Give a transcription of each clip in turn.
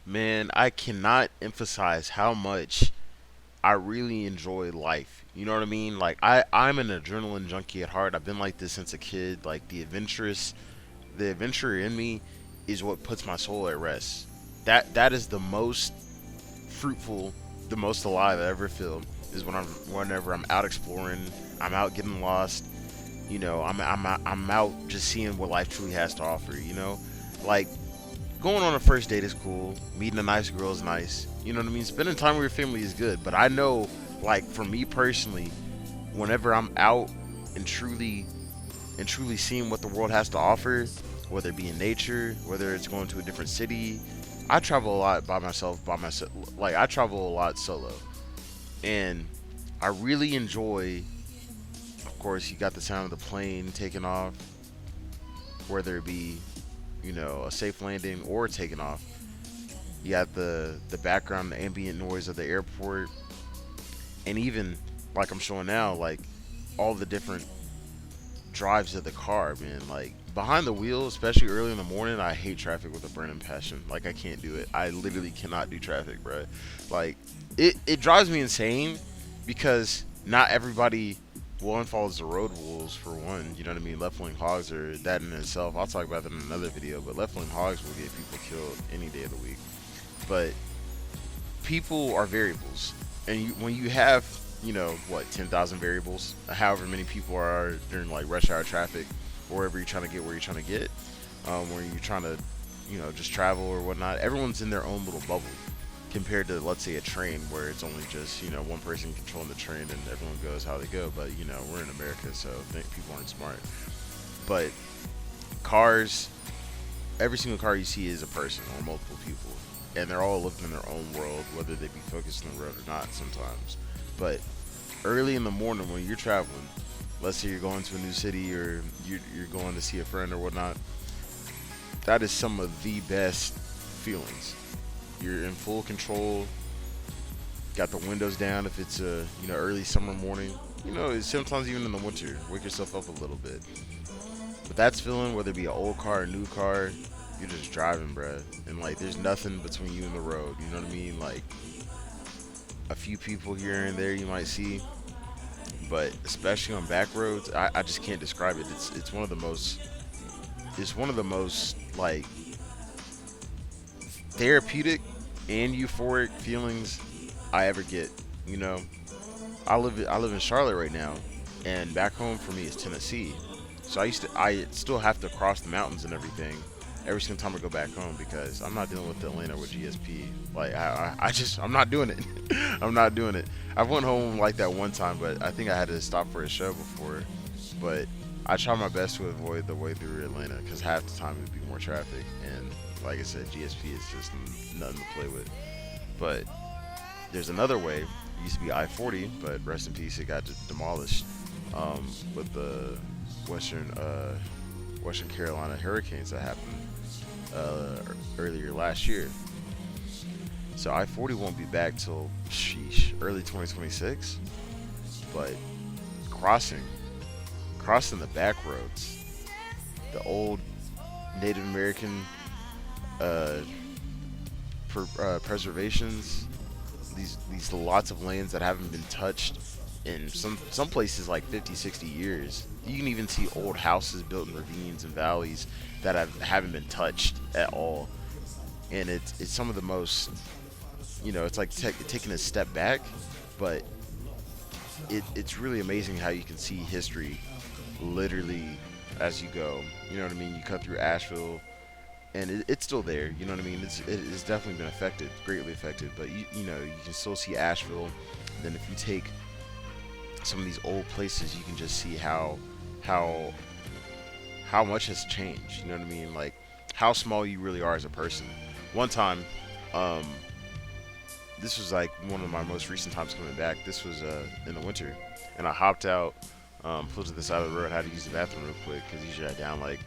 Man, I cannot emphasize how much I really enjoy life. You know what I mean? Like I'm an adrenaline junkie at heart. I've been like this since a kid. Like the adventurer in me is what puts my soul at rest. That is the most fruitful, the most alive I ever feel is whenever I'm out exploring, I'm out getting lost. I'm out just seeing what life truly has to offer. Like going on a first date is cool. Meeting a nice girl is nice. You know what I mean? Spending time with your family is good. But I know, like for me personally, whenever I'm out and truly seeing what the world has to offer, whether it be in nature, whether it's going to a different city, I travel a lot by myself. Like I travel a lot solo, and I really enjoy. Of course, you got the sound of the plane taking off, whether it be a safe landing or taking off. You got the background, the ambient noise of the airport, and even like I'm showing now, like all the different drives of the car, man. Like behind the wheel, especially early in the morning, I hate traffic with a burning passion. Like I can't do it. I literally cannot do traffic, bro. Like it drives me insane because not everybody one follows the road rules for one. You know what I mean? Left wing hogs are that in itself. I'll talk about that in another video. But left wing hogs will get people killed any day of the week. But people are variables, and when you have what 10,000 variables, however many people are during like rush hour traffic, or wherever you're trying to get where you're trying to get, where you're trying to just travel or whatnot. Everyone's in their own little bubble compared to let's say a train where it's only just one person controlling the train and everyone goes how they go. But we're in America, so I think people aren't smart. But cars, every single car you see is a person or multiple people, and they're all living in their own world, whether they be focused on the road or not sometimes. But early in the morning when you're traveling, let's say you're going to a new city or you're going to see a friend or whatnot, that is some of the best feelings. You're in full control, got the windows down if it's a early summer morning. Sometimes even in the winter, wake yourself up a little bit. But that's feeling, whether it be an old car or new car, you're just driving, bruh. And like, there's nothing between you and the road. You know what I mean? Like, a few people here and there you might see, but especially on back roads, I just can't describe it. It's one of the most like therapeutic and euphoric feelings I ever get. You know, I live in Charlotte right now, and back home for me is Tennessee. So I still have to cross the mountains and everything every single time I go back home because I'm not dealing with Atlanta with GSP. Like I'm not doing it. I'm not doing it. I went home like that one time, but I think I had to stop for a show before. But I try my best to avoid the way through Atlanta because half the time it'd be more traffic, and like I said, GSP is just nothing to play with. But there's another way. It used to be I-40, but rest in peace, it got demolished with the Western Western Carolina hurricanes that happened uh, earlier last year. So I-40 won't be back till early 2026. But crossing crossing the back roads, the old Native American uh, preservations, these lots of lands that haven't been touched in some places like 50, 60 years. You can even see old houses built in ravines and valleys that haven't been touched at all, and it's some of the most, it's like taking a step back, but it's really amazing how you can see history literally as you go. You know what I mean? You cut through Asheville, and it's still there. You know what I mean? It's definitely been affected, greatly affected, but you can still see Asheville. Then if you take some of these old places, you can just see how how much has changed. You know what I mean? Like how small you really are as a person. One time, um, this was like one of my most recent times coming back. This was in the winter, and I hopped out, pulled to the side of the road, had to use the bathroom real quick because usually I down like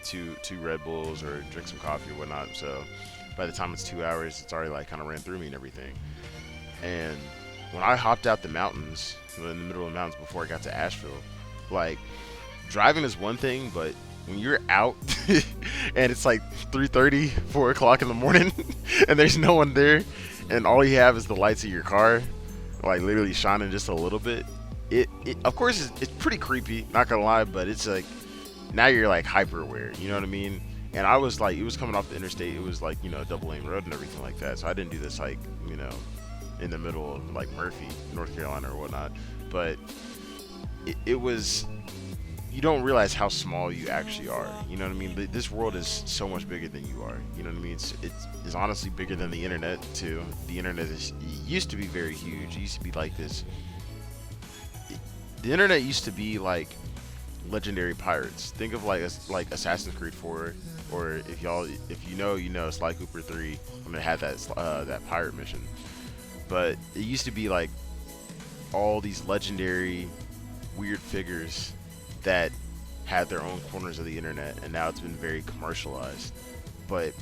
two Red Bulls or drink some coffee or whatnot. So by the time it's 2 hours, it's already like kind of ran through me and everything. And when I hopped out the mountains, in the middle of the mountains before I got to Asheville, like driving is one thing, but when you're out and it's like 3:30, 4 o'clock in the morning, and there's no one there, and all you have is the lights of your car, like literally shining just a little bit. It of course it's pretty creepy, not gonna lie, but it's like now you're like hyper aware. You know what I mean? And I was like, it was coming off the interstate. It was like a double lane road and everything like that. So I didn't do this like in the middle of like Murphy, North Carolina or whatnot. But it was, you don't realize how small you actually are. You know what I mean? This world is so much bigger than you are. You know what I mean? It's honestly bigger than the internet too. The internet used to be very huge. It used to be like this. The internet used to be like legendary pirates. Think of like Assassin's Creed 4, or if you know, Sly Cooper 3. I'm gonna have that pirate mission. But it used to be like all these legendary weird figures that had their own corners of the internet, and now it's been very commercialized. But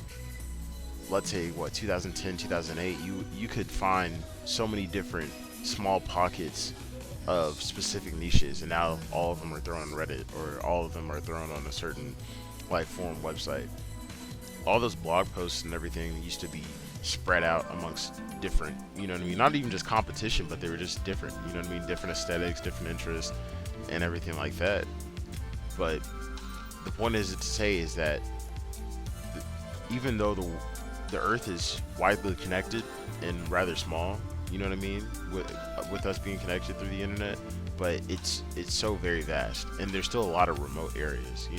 let's say what, 2010, 2008, you could find so many different small pockets of specific niches, and now all of them are thrown on Reddit, or all of them are thrown on a certain like forum website. All those blog posts and everything used to be spread out amongst different, you know what I mean, not even just competition, but they were just different, you know what I mean, different aesthetics, different interests, and everything like that. But the point is to say is that even though the earth is widely connected and rather small, you know what I mean, with us being connected through the internet, but it's so very vast, and there's still a lot of remote areas,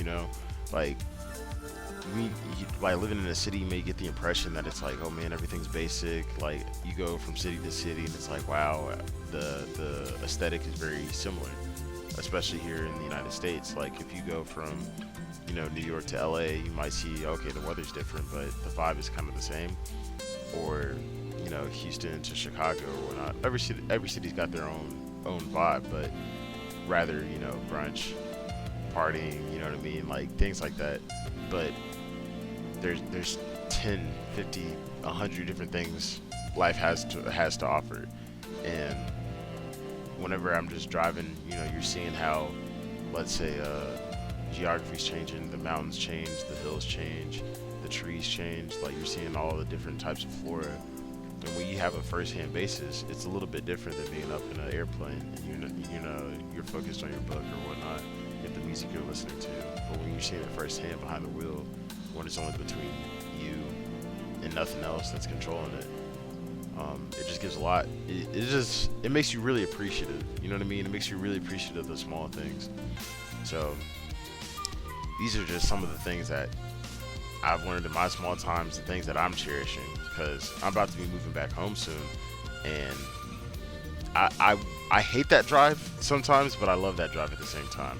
like by living in a city, you may get the impression that it's like, oh man, everything's basic. Like you go from city to city, and it's like, wow, the aesthetic is very similar, especially here in the United States. Like if you go from New York to LA, you might see, okay, the weather's different, but the vibe is kind of the same. Or Houston to Chicago or whatnot. Every city's got their own vibe, but rather brunch, partying, you know what I mean, like things like that. But there's 10, 50, 100 different things life has to offer. And whenever I'm just driving, you're seeing how, let's say, geography's changing, the mountains change, the hills change, the trees change. Like you're seeing all the different types of flora. And when you have a first-hand basis, it's a little bit different than being up in an airplane. And you're focused on your book or whatnot, if the music you're listening to. But when you're seeing it firsthand behind the wheel, when it's only between you and nothing else that's controlling it, it just gives a lot. It makes you really appreciative. You know what I mean? It makes you really appreciative of the small things. So these are just some of the things that I've learned in my small times, the things that I'm cherishing, because I'm about to be moving back home soon, and I hate that drive sometimes, but I love that drive at the same time.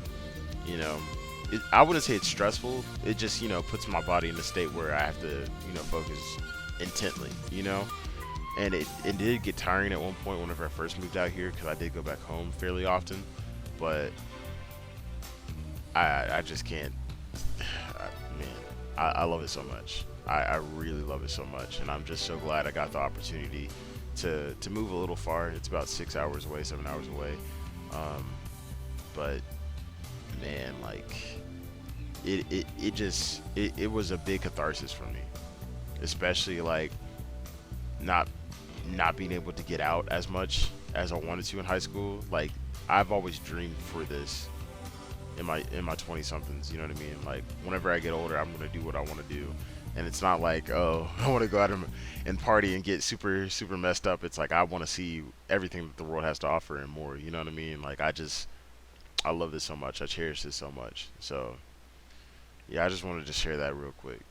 I wouldn't say it's stressful. It just puts my body in a state where I have to focus intently. And it did get tiring at one point whenever I first moved out here, because I did go back home fairly often, but I just can't. Man, I love it so much. I really love it so much, and I'm just so glad I got the opportunity to move a little far. It's about 6 hours away, 7 hours away, but man, like it was a big catharsis for me, especially like not being able to get out as much as I wanted to in high school. Like I've always dreamed for this in my 20 somethings, you know what I mean? Like whenever I get older, I'm going to do what I want to do. And it's not like, oh, I want to go out and party and get super super messed up. It's like I want to see everything that the world has to offer and more, you know what I mean? Like I love this so much. I cherish this so much. So yeah, I just wanted to share that real quick.